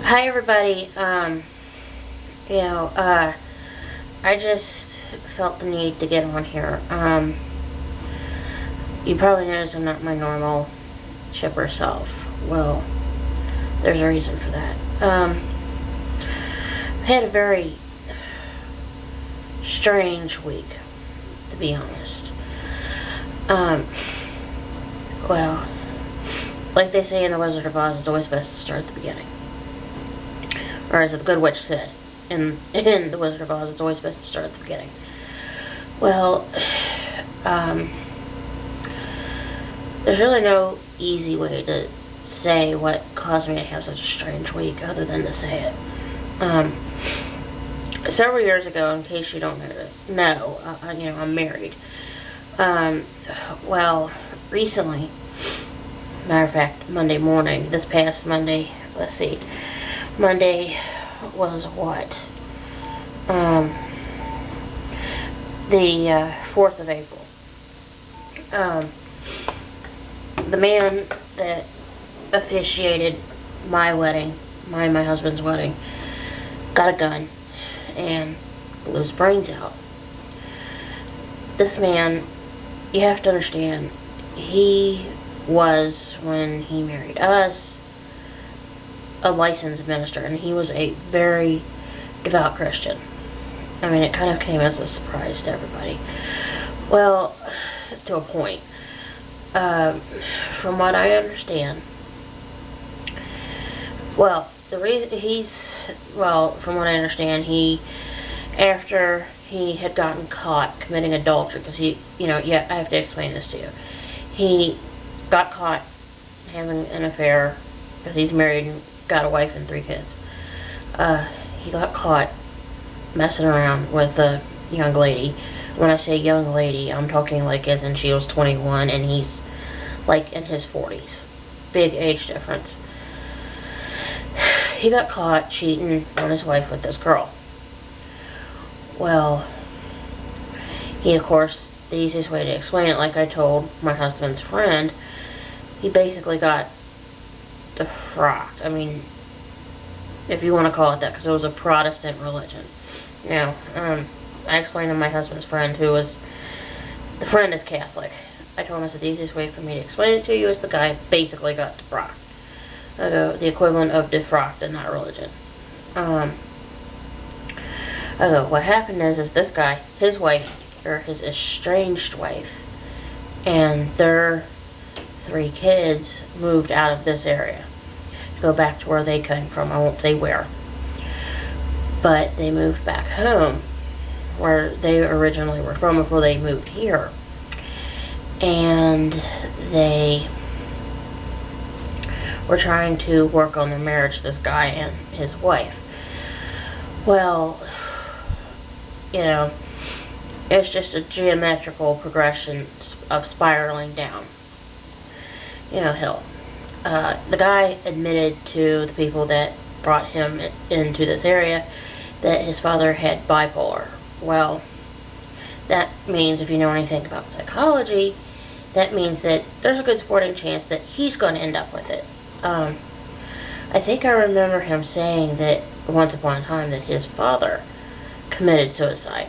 Hi everybody. I just felt the need to get on here. You probably noticed I'm not my normal chipper self. Well, there's a reason for that. I had a very strange week, to be honest. Well, like they say in The Wizard of Oz, it's always best to start at the beginning. Or as the Good Witch said in The Wizard of Oz, it's always best to start at the beginning. Well, there's really no easy way to say what caused me to have such a strange week other than to say it. Several years ago, in case you don't know, I'm married. Well, recently, matter of fact, Monday morning, this past Monday, let's see, Monday was what? The 4th of April. The man that officiated my wedding, mine and my husband's wedding, got a gun and blew his brains out. This man, you have to understand, he was, when he married us, a licensed minister, and he was a very devout Christian. I mean, it kind of came as a surprise to everybody. Well, to a point. From what I understand, from what I understand, after he had gotten caught committing adultery, because I have to explain this to you. He got caught having an affair, because he's married and got a wife and 3 kids. He got caught messing around with a young lady. When I say young lady, I'm talking like as in she was 21 and he's like in his 40s. Big age difference. He got caught cheating on his wife with this girl. Well, he, of course, the easiest way to explain it, like I told my husband's friend, he basically got defrocked. I mean, if you want to call it that, because it was a Protestant religion. Now, I explained to my husband's friend, the friend is Catholic. I told him, I said, the easiest way for me to explain it to you is the guy basically got defrocked. The equivalent of defrocked in that religion. What happened is this guy, his wife, or his estranged wife, and their 3 kids moved out of this area to go back to where they came from. I won't say where. But they moved back home, where they originally were from before they moved here. And they were trying to work on their marriage, this guy and his wife. Well, it's just a geometrical progression of spiraling down, hill. The guy admitted to the people that brought him into this area that his father had bipolar. Well, that means, if you know anything about psychology, that means that there's a good sporting chance that he's going to end up with it. I think I remember him saying that once upon a time that his father committed suicide.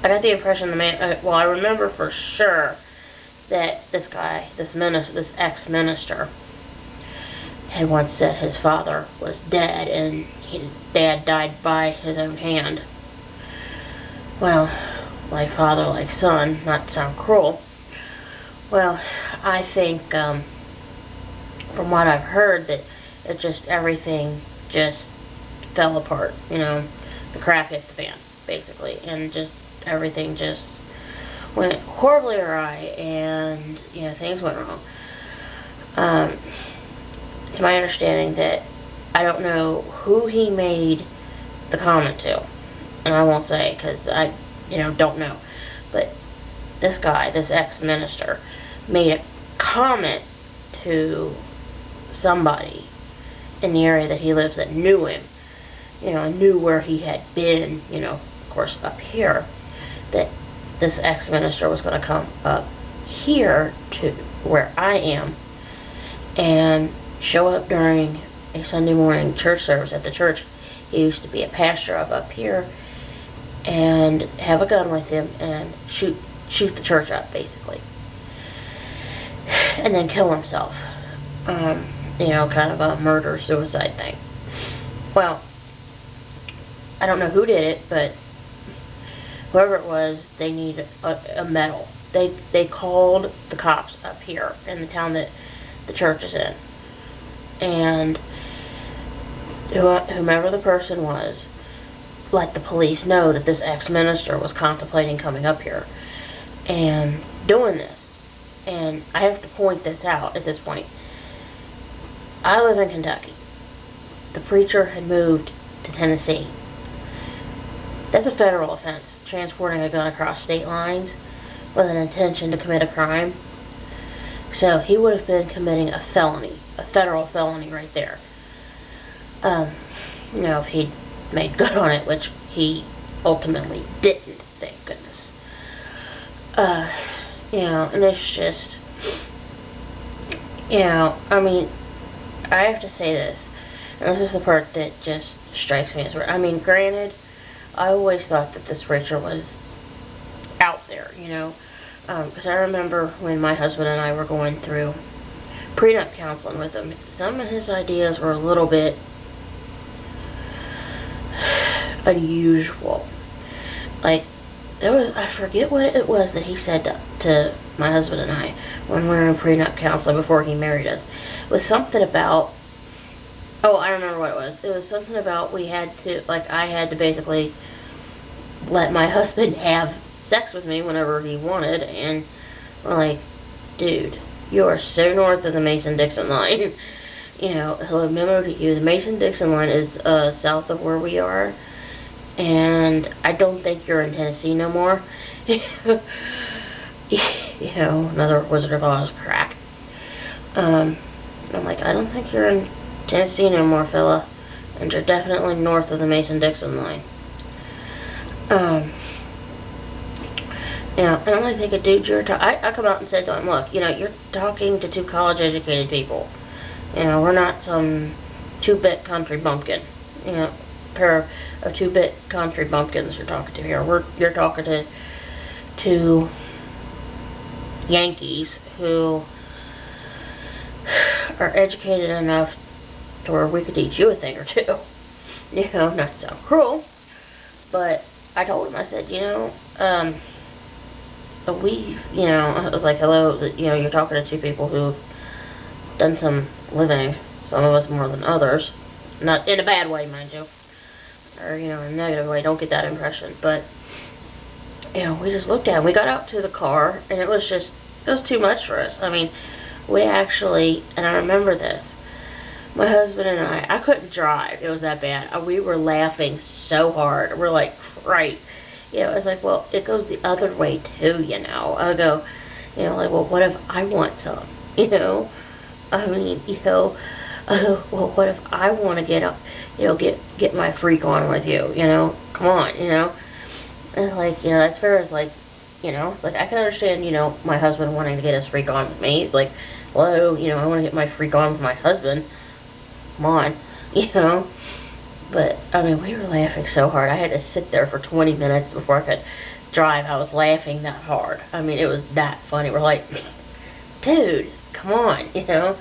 I got the impression I remember for sure that this guy, this ex-minister, had once said his father was dead and his dad died by his own hand. Well, like father, like son, not to sound cruel. Well, I think, from what I've heard, that everything just fell apart, the crap hit the fan, basically, and just everything just went horribly awry, and, things went wrong. It's my understanding that I don't know who he made the comment to, and I won't say because I, don't know, but this guy, this ex-minister, made a comment to somebody in the area that he lives that knew him, knew where he had been, of course up here, that this ex-minister was going to come up here to where I am and show up during a Sunday morning church service at the church he used to be a pastor of up here, and have a gun with him and shoot the church up, basically, and then kill himself. Kind of a murder-suicide thing. Well, I don't know who did it, but whoever it was, they need a medal. They called the cops up here in the town that the church is in, and whomever the person was let the police know that this ex-minister was contemplating coming up here and doing this. And I have to point this out at this point. I live in Kentucky. The preacher had moved to Tennessee. That's a federal offense, transporting a gun across state lines with an intention to commit a crime. So he would have been committing a felony, a federal felony right there. If he'd made good on it, which he ultimately didn't, thank goodness. And it's just, I have to say this, and this is the part that just strikes me as weird. Granted, I always thought that this preacher was out there, because I remember when my husband and I were going through prenup counseling with him, some of his ideas were a little bit unusual. Like, I forget what it was that he said to my husband and I when we were in prenup counseling before he married us. It was something about, I remember what it was. It was something about I had to basically let my husband have sex with me whenever he wanted, and we're like, dude, you are so north of the Mason-Dixon line. Hello, memo to you, the Mason-Dixon line is south of where we are, and I don't think you're in Tennessee no more. Another Wizard of Oz crap. I'm like, I don't think you're in Tennessee no more, fella, and you're definitely north of the Mason-Dixon line. And I'm like thinking, dude, I come out and said to him, look, you're talking to two college-educated people. We're not some 2-bit country bumpkin. Pair of 2-bit country bumpkins you're talking to here. You're talking to Yankees who are educated enough to where we could teach you a thing or two. Not to sound cruel, but I told him, I said, I was like, hello, you're talking to two people who've done some living, some of us more than others, not in a bad way, mind you, or, in a negative way, don't get that impression, but, we just looked at it, we got out to the car, and it was too much for us. We actually, and I remember this, my husband and I couldn't drive, it was that bad, we were laughing so hard, we're like, right, I was like, well, it goes the other way too, I go, well, what if I want some, well, what if I want to get my freak on with you, come on, it's like, as far as like, it's like, I can understand, my husband wanting to get his freak on with me, like, hello, I want to get my freak on with my husband, come on, but, we were laughing so hard, I had to sit there for 20 minutes before I could drive. I was laughing that hard, it was that funny. We're like, dude, come on, this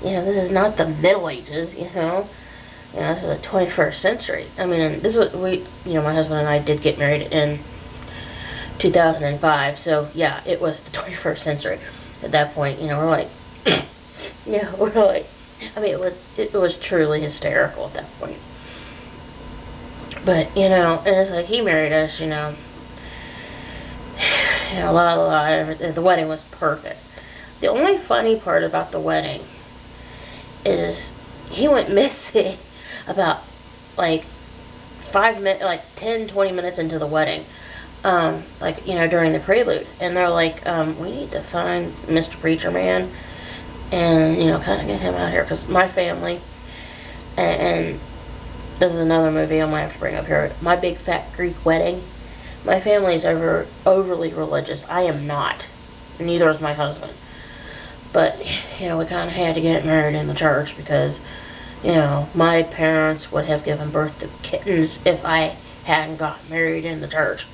is not the Middle Ages, this is the 21st century. And this was, my husband and I did get married in 2005, so, yeah, it was the 21st century at that point, we're like, we're like, it was truly hysterical at that point. But, and it's like, he married us, the wedding was perfect. The only funny part about the wedding is he went missing about, 5 minutes, 10, 20 minutes into the wedding, during the prelude. And they're like, we need to find Mr. Preacher Man and, kind of get him out here. Because my family, and this is another movie I might have to bring up here, My Big Fat Greek Wedding. My family's overly religious. I am not. Neither is my husband. But, we kind of had to get married in the church because, You know, my parents would have given birth to kittens if I hadn't got married in the church.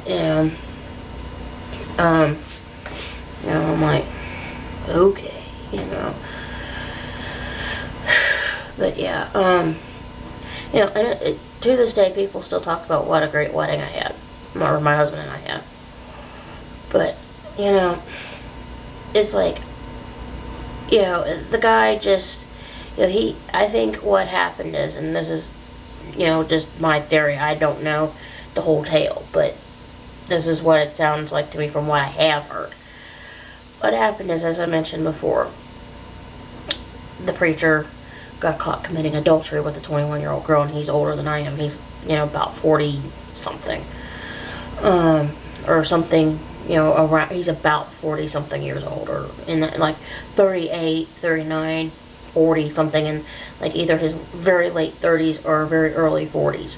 And, you know, I'm like, okay, you know. But yeah, you know, and to this day, people still talk about what a great wedding I had, or my husband and I had. But, you know, it's like, you know, the guy just, you know, I think what happened is, and this is, you know, just my theory, I don't know the whole tale, but this is what it sounds like to me from what I have heard. What happened is, as I mentioned before, the preacher got caught committing adultery with a 21-year-old girl, and he's older than I am. He's, you know, about 40 something, or something, you know, around. He's about 40 something years old, or in that, like 38, 39, 40 something, in like either his very late 30s or very early 40s.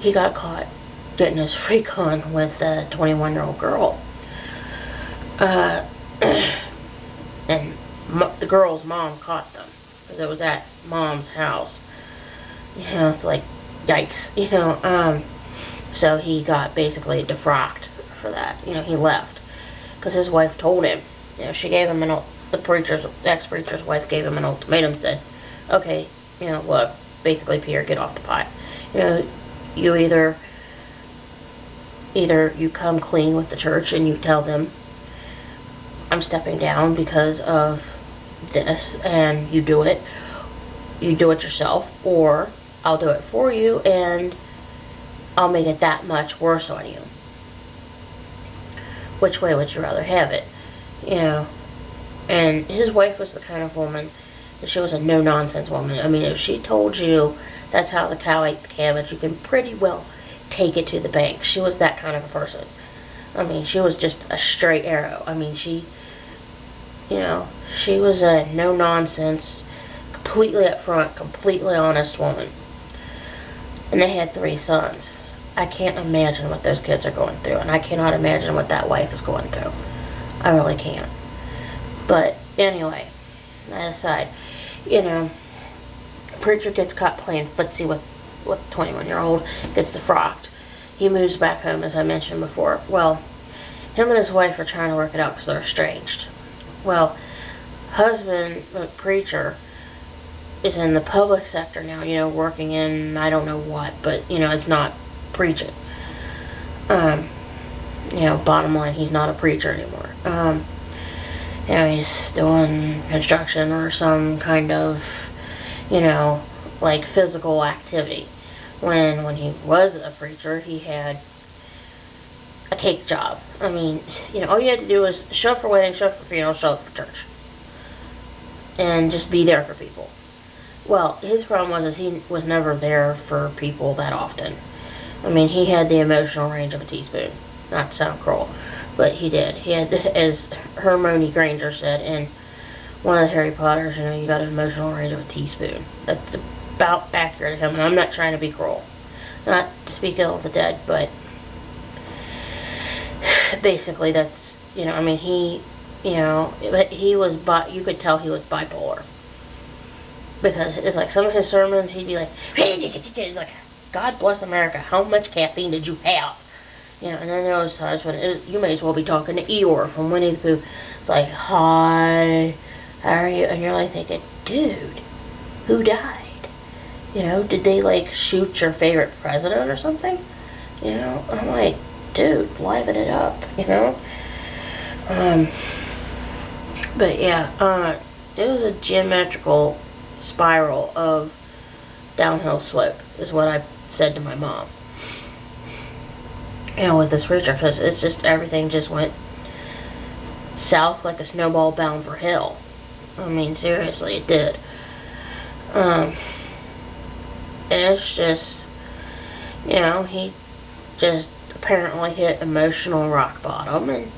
He got caught getting his freak on with a 21-year-old girl. And the girl's mom caught them, because it was at mom's house. You know, like, yikes, you know, so he got basically defrocked for that. You know, he left, because his wife told him, you know, she gave him the ex-preacher's wife gave him an ultimatum, said, okay, you know, look, basically, Pierre, get off the pot. You know, you either you come clean with the church and you tell them, I'm stepping down because of this, and you do it yourself, or I'll do it for you and I'll make it that much worse on you. Which way would you rather have it? You know, and his wife was the kind of woman that she was a no-nonsense woman. I mean, if she told you that's how the cow ate the cabbage, you can pretty well take it to the bank. She was that kind of a person. I mean, she was just a straight arrow. I mean, she, you know, she was a no-nonsense, completely upfront, completely honest woman. And they had 3 sons. I can't imagine what those kids are going through, and I cannot imagine what that wife is going through. I really can't. But anyway, that aside, you know, preacher gets caught playing footsie with a 21-year-old, gets defrocked. He moves back home, as I mentioned before. Well, him and his wife are trying to work it out because they're estranged. Well, husband, the preacher, is in the public sector now, you know, working in, I don't know what, but, you know, it's not preaching. You know, bottom line, he's not a preacher anymore. You know, he's doing construction or some kind of, you know, like physical activity. When he was a preacher, he had a cake job. I mean, you know, all you had to do was show up for weddings, show up for funerals, show up for church. And just be there for people. Well, his problem was he was never there for people that often. I mean, he had the emotional range of a teaspoon. Not to sound cruel, but he did. He had, as Hermione Granger said in one of the Harry Potters, you know, you got an emotional range of a teaspoon. That's about accurate to him, and I'm not trying to be cruel. Not to speak ill of the dead, but basically that's, you know, I mean, he, you know, he was, you could tell he was bipolar. Because it's like some of his sermons, he'd be like, like, God bless America, how much caffeine did you have? You know, and then there was times when you may as well be talking to Eeyore from Winnie the Pooh. It's like, hi, how are you? And you're like thinking, dude, who died? You know, did they like shoot your favorite president or something? You know, I'm like, dude, liven it up, you know? But yeah, it was a geometrical spiral of downhill slope, is what I said to my mom. You know, with this preacher, because it's just, everything just went south like a snowball bound for hell. I mean, seriously, it did. And it's just, you know, he just apparently hit emotional rock bottom and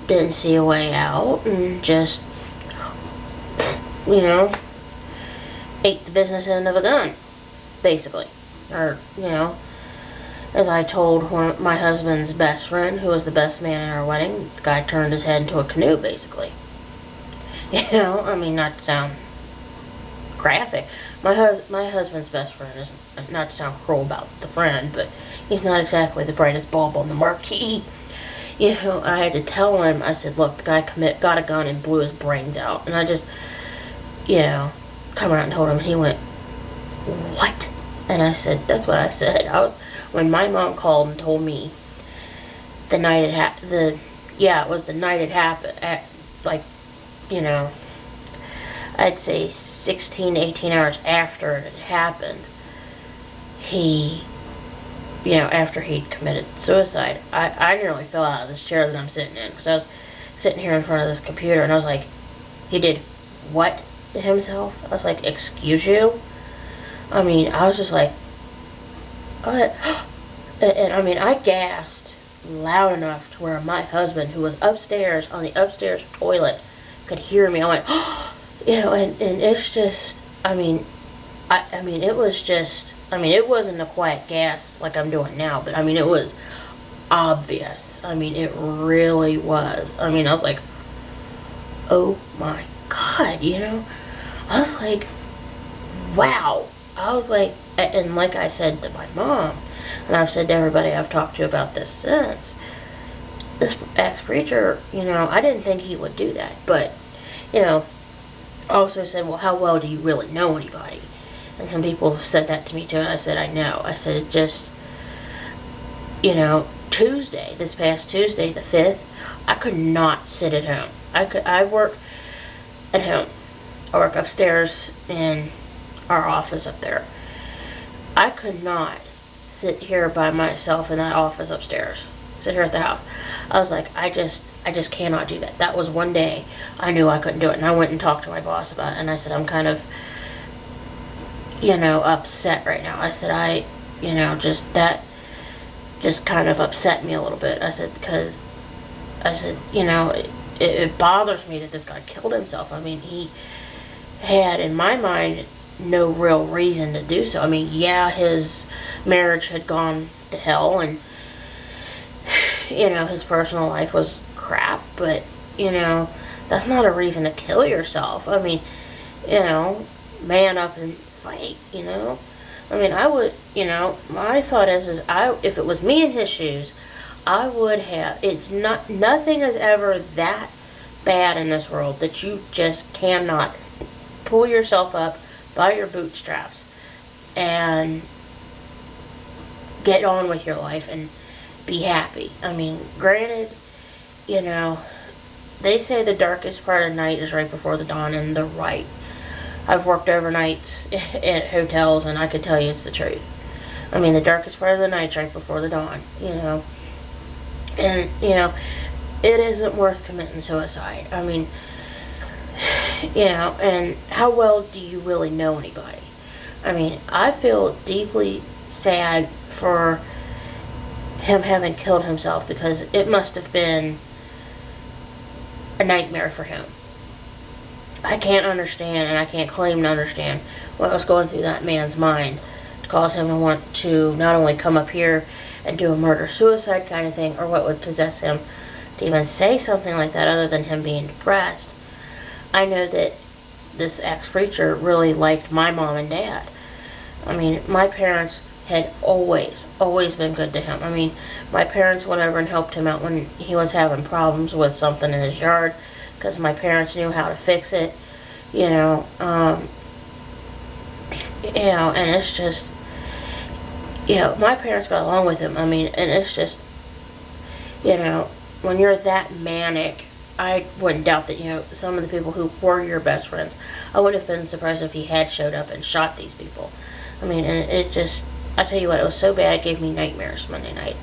didn't see a way out, and just, you know, ate the business end of a gun, basically. Or, you know, as I told my husband's best friend, who was the best man at our wedding, the guy turned his head into a canoe, basically. You know, I mean, not to sound graphic. My husband's best friend is, not to sound cruel about the friend, but he's not exactly the brightest bulb on the marquee. You know, I had to tell him. I said, look, the guy got a gun and blew his brains out, and I just, you know, come around and told him. He went, what? And I said, that's what I said. When my mom called and told me the night it was the night it happened, like, you know, I'd say 16, 18 hours after it had happened, after he'd committed suicide, I nearly fell out of this chair that I'm sitting in, because I was sitting here in front of this computer, and I was like, he did what to himself? I was like, excuse you? I mean, I was just like, what? And I mean, I gasped loud enough to where my husband, who was upstairs on the upstairs toilet, could hear me. I went, you know, and it's just, I mean, it was just, I mean, it wasn't a quiet gasp like I'm doing now, but I mean, it was obvious. I mean, it really was. I mean, I was like, oh my God, you know? I was like, wow. I was like, and like I said to my mom, and I've said to everybody I've talked to about this since, this ex-preacher, you know, I didn't think he would do that, but, you know, also said, well, how well do you really know anybody? And some people have said that to me too, and I said, I know. I said, it just, you know, this past Tuesday, the 5th, I could not sit at home. I work at home. I work upstairs in our office up there. I could not sit here by myself in that office upstairs. Sit here at the house. I was like, I just cannot do that. That was one day I knew I couldn't do it, and I went and talked to my boss about it, and I said, I'm kind of, you know, upset right now. I said, you know, that just kind of upset me a little bit. I said, because, you know, it bothers me that this guy killed himself. I mean, he had, in my mind, no real reason to do so. I mean, yeah, his marriage had gone to hell, and, you know, his personal life was crap, but, you know, that's not a reason to kill yourself. I mean, you know, man up and fight, you know? I mean, I would, you know, my thought is if it was me in his shoes, I would have, nothing is ever that bad in this world that you just cannot pull yourself up by your bootstraps and get on with your life and be happy. I mean, granted, you know, they say the darkest part of the night is right before the dawn, and they're right. I've worked overnights at hotels, and I can tell you it's the truth. I mean, the darkest part of the night's right before the dawn, you know. And, you know, it isn't worth committing suicide. I mean, you know, and how well do you really know anybody? I mean, I feel deeply sad for him having killed himself, because it must have been a nightmare for him. I can't understand, and I can't claim to understand what was going through that man's mind to cause him to want to not only come up here and do a murder-suicide kind of thing, or what would possess him to even say something like that other than him being depressed. I know that this ex-preacher really liked my mom and dad. I mean, my parents had always been good to him. I mean, my parents went over and helped him out when he was having problems with something in his yard, because my parents knew how to fix it, you know, and it's just, you know, my parents got along with him. I mean, and it's just, you know, when you're that manic, I wouldn't doubt that, you know, some of the people who were your best friends, I wouldn't have been surprised if he had showed up and shot these people. I mean, and it just, I tell you what, it was so bad it gave me nightmares Monday night.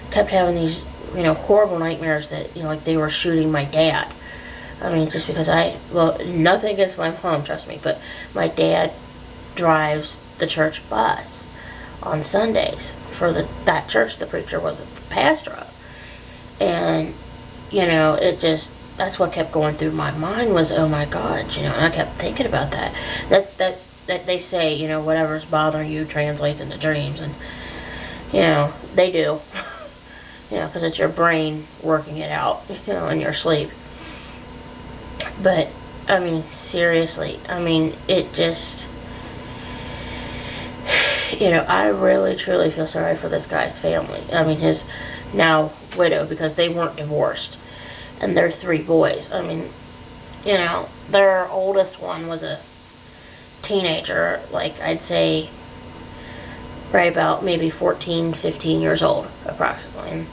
Kept having these, you know, horrible nightmares that, you know, like they were shooting my dad. I mean, just because nothing against my mom, trust me, but my dad drives the church bus on Sundays for that church the preacher was a pastor of. And, you know, it just, that's what kept going through my mind was, oh my God, you know, and I kept thinking about that. That they say, you know, whatever's bothering you translates into dreams, and, you know, they do. You know, because it's your brain working it out, you know, in your sleep. But, I mean, seriously. I mean, it just, I really truly feel sorry for this guy's family. I mean, his now widow, because they weren't divorced. And their 3 boys. I mean, their oldest one was a teenager, like I'd say right about maybe 14, 15 years old, approximately. And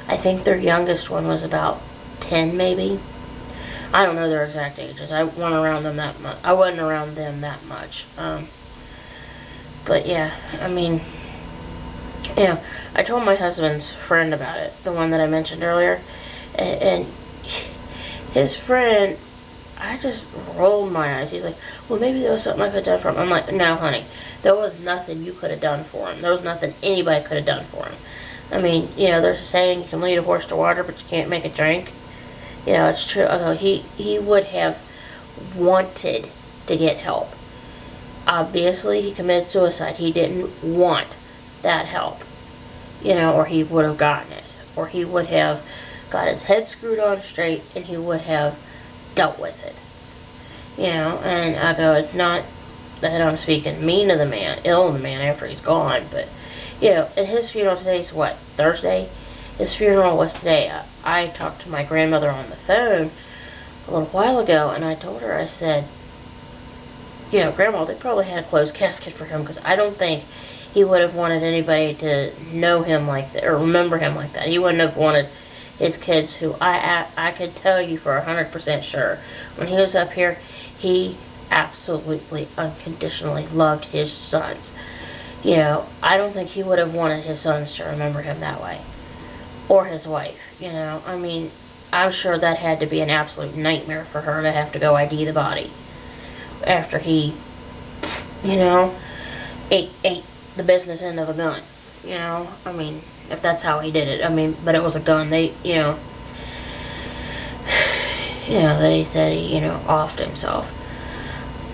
I think their youngest one was about 10, maybe. I don't know their exact ages. I wasn't around them that much. But yeah, I mean, I told my husband's friend about it, the one that I mentioned earlier, and his friend, I just rolled my eyes. He's like, well, maybe there was something I could have done for him. I'm like, no, honey, there was nothing you could have done for him. There was nothing anybody could have done for him. I mean, there's a saying, you can lead a horse to water, but you can't make it drink. It's true. He would have wanted to get help. Obviously, he committed suicide. He didn't want that help, or he would have gotten it. Or he would have got his head screwed on straight, and he would have dealt with it. And I go, it's not that I'm speaking mean of the man, ill of the man after he's gone, but, and his funeral today's what, Thursday? His funeral was today. I talked to my grandmother on the phone a little while ago, and I told her, I said, Grandma, they probably had a closed casket for him, because I don't think he would have wanted anybody to know him like that, or remember him like that. He wouldn't have wanted his kids, who I could tell you for 100% sure, when he was up here, he absolutely, unconditionally loved his sons. I don't think he would have wanted his sons to remember him that way. Or his wife, I mean, I'm sure that had to be an absolute nightmare for her to have to go ID the body after he, ate the business end of a gun. I mean, if that's how he did it. I mean, but it was a gun. They, they said he, offed himself.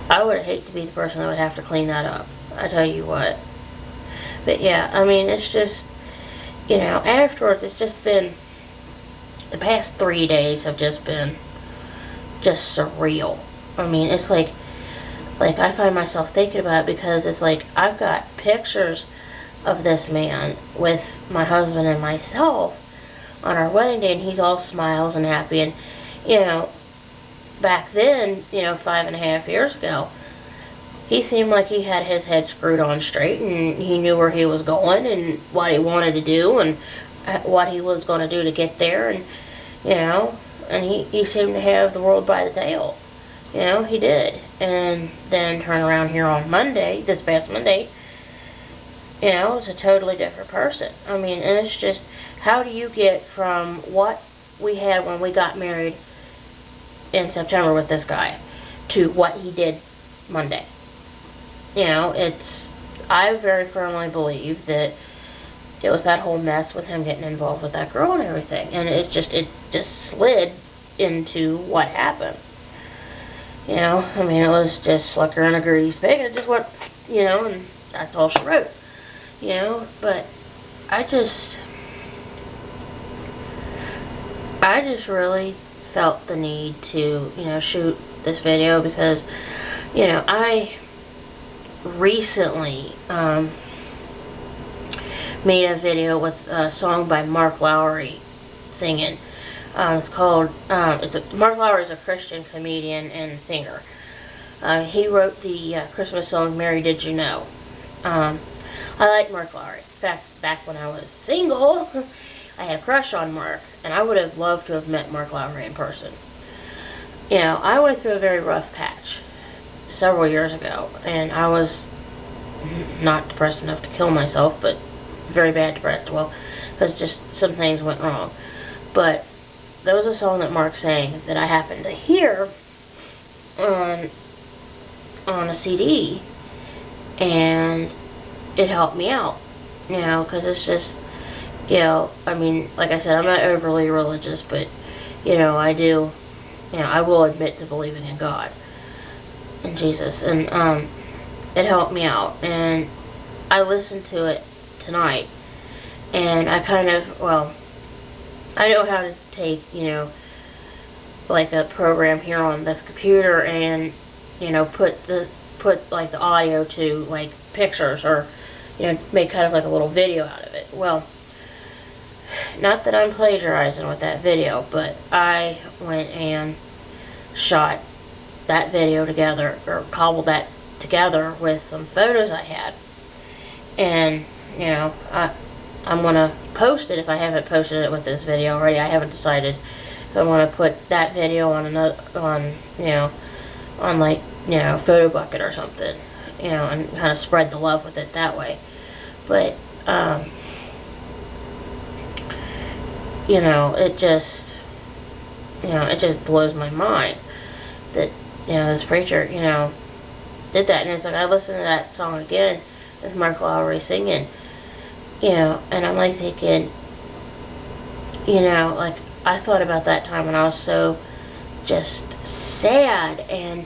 I would hate to be the person that would have to clean that up. I tell you what. But yeah, I mean, it's just, afterwards, it's just been, the past 3 days have just been just surreal. I mean, it's like I find myself thinking about it, because it's like I've got pictures of this man with my husband and myself on our wedding day, and he's all smiles and happy, and back then, 5.5 years ago, he seemed like he had his head screwed on straight, and he knew where he was going and what he wanted to do and what he was going to do to get there, and and he seemed to have the world by the tail. He did. And then turn around here on Monday, this past Monday, it's a totally different person. I mean, and it's just, how do you get from what we had when we got married in September with this guy to what he did Monday? I very firmly believe that it was that whole mess with him getting involved with that girl and everything. And it just slid into what happened. I mean, it was just slicker and a greased pig, and it just went, and that's all she wrote. But I just really felt the need to, shoot this video, because, I recently made a video with a song by Mark Lowry singing. It's called, Mark Lowry is a Christian comedian and singer. He wrote the Christmas song, Mary Did You Know? I like Mark Lowry. In fact, back when I was single, I had a crush on Mark, and I would have loved to have met Mark Lowry in person. I went through a very rough patch several years ago, and I was not depressed enough to kill myself, but very bad depressed, because just some things went wrong. But there was a song that Mark sang that I happened to hear on a CD, and it helped me out, because it's just, I mean, like I said, I'm not overly religious, but, I do, I will admit to believing in God and Jesus, and it helped me out, and I listened to it tonight, and I kind of, I know how to take, like a program here on this computer and, you know, put like the audio to like pictures, or, you know, make kind of like a little video out of it. Well, not that I'm plagiarizing with that video, but I went and shot that video together, or cobbled that together with some photos I had. And, you know, I'm going to post it if I haven't posted it with this video already. I haven't decided if I want to put that video on another, you know, on like, you know, Photobucket or something, you know, and kind of spread the love with it that way. But, you know, it just blows my mind that, you know, this preacher, you know, did that. And it's like, I listened to that song again with Mark Lowry singing, you know, and I'm like thinking, you know, like, I thought about that time when I was so just sad, and,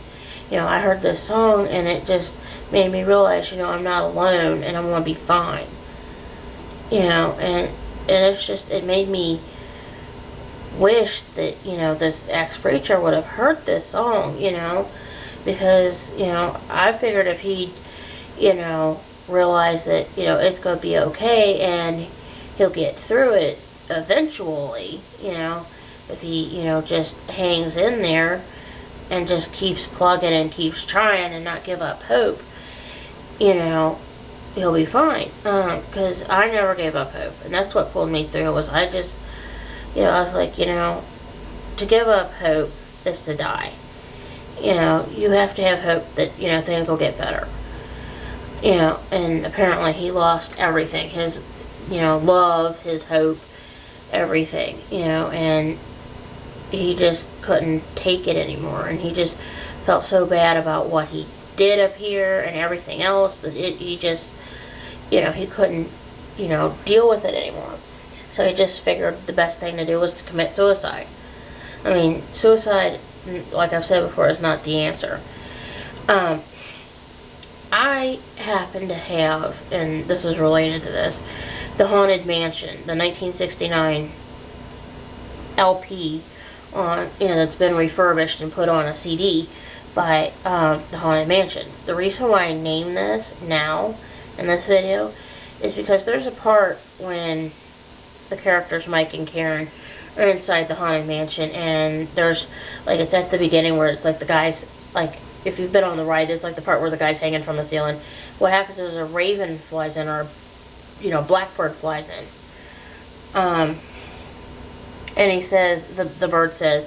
you know, I heard this song and it just made me realize, you know, I'm not alone and I'm going to be fine, you know, and it's just, it made me wish that, you know, this ex-preacher would have heard this song, you know, because, you know, I figured if he'd, you know, realize that, you know, it's going to be okay and he'll get through it eventually, you know, if he, you know, just hangs in there and just keeps plugging and keeps trying and not give up hope, you know, he'll be fine. Because I never gave up hope, and that's what pulled me through. Was I just, you know, I was like, you know, to give up hope is to die. You know, you have to have hope that, you know, things will get better. You know, and apparently he lost everything. His, you know, love, his hope, everything, you know, and he just couldn't take it anymore, and he just felt so bad about what he did up here and everything else that he just, you know, he couldn't, you know, deal with it anymore. So he just figured the best thing to do was to commit suicide. I mean, suicide, like I've said before, is not the answer. I happen to have, and this is related to this, The Haunted Mansion, the 1969 LP on, you know, that's been refurbished and put on a CD by The Haunted Mansion. The reason why I name this now in this video is because there's a part when the characters Mike and Karen are inside the Haunted Mansion, and there's, like, it's at the beginning where it's like the guys, like, if you've been on the ride, it's like the part where the guy's hanging from the ceiling. What happens is a raven flies in, or, you know, blackbird flies in. And he says, the bird says,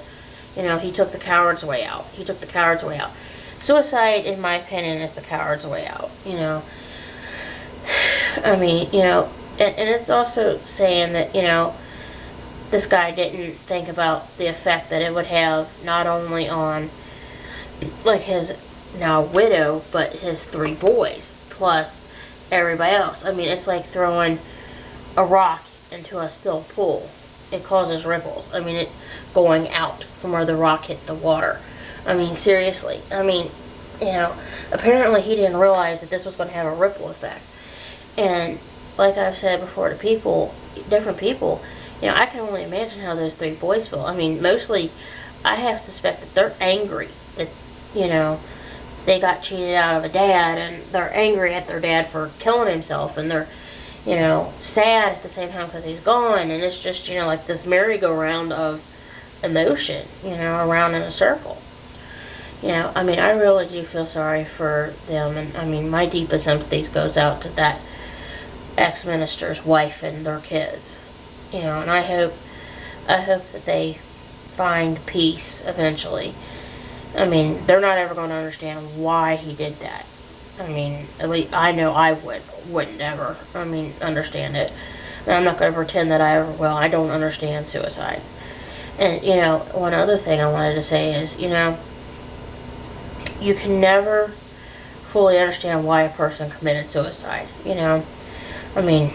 you know, he took the coward's way out. He took the coward's way out. Suicide, in my opinion, is the coward's way out, you know. I mean, you know, and it's also saying that, you know, this guy didn't think about the effect that it would have not only on, like, his now widow, but his 3 boys, plus everybody else. I mean, it's like throwing a rock into a still pool. It causes ripples. I mean, it going out from where the rock hit the water. I mean, seriously. I mean, you know, apparently he didn't realize that this was going to have a ripple effect. And like I've said before to people, different people, you know, I can only imagine how those 3 boys feel. I mean, mostly, I have to suspect that they're angry that, you know, they got cheated out of a dad, and they're angry at their dad for killing himself, and they're, you know, sad at the same time because he's gone, and it's just, you know, like this merry-go-round of emotion, you know, around in a circle. You know, I mean, I really do feel sorry for them, and I mean, my deepest sympathies goes out to that ex-minister's wife and their kids. You know, and I hope that they find peace eventually. I mean, they're not ever going to understand why he did that. I mean, at least I know I wouldn't ever, I mean, understand it. And I'm not going to pretend that I ever will. I don't understand suicide. And, you know, one other thing I wanted to say is, you know, you can never fully understand why a person committed suicide, you know. I mean,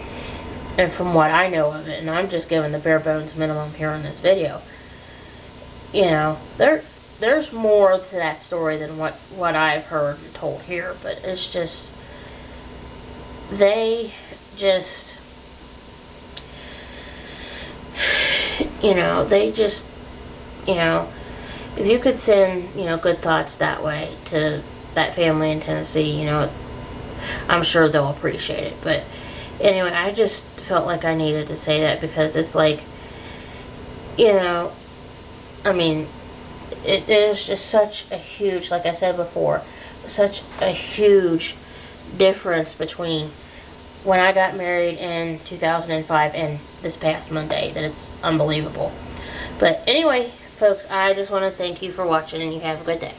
and from what I know of it, and I'm just giving the bare bones minimum here in this video, you know, there's more to that story than what I've heard and told here, but it's just, they just, you know, they just, you know, if you could send, good thoughts that way to that family in Tennessee, I'm sure they'll appreciate it. But anyway, I just felt like I needed to say that because it's like, I mean, it is just such a huge, like I said before, such a huge difference between when I got married in 2005 and this past Monday that it's unbelievable. But anyway, folks, I just want to thank you for watching and you have a good day.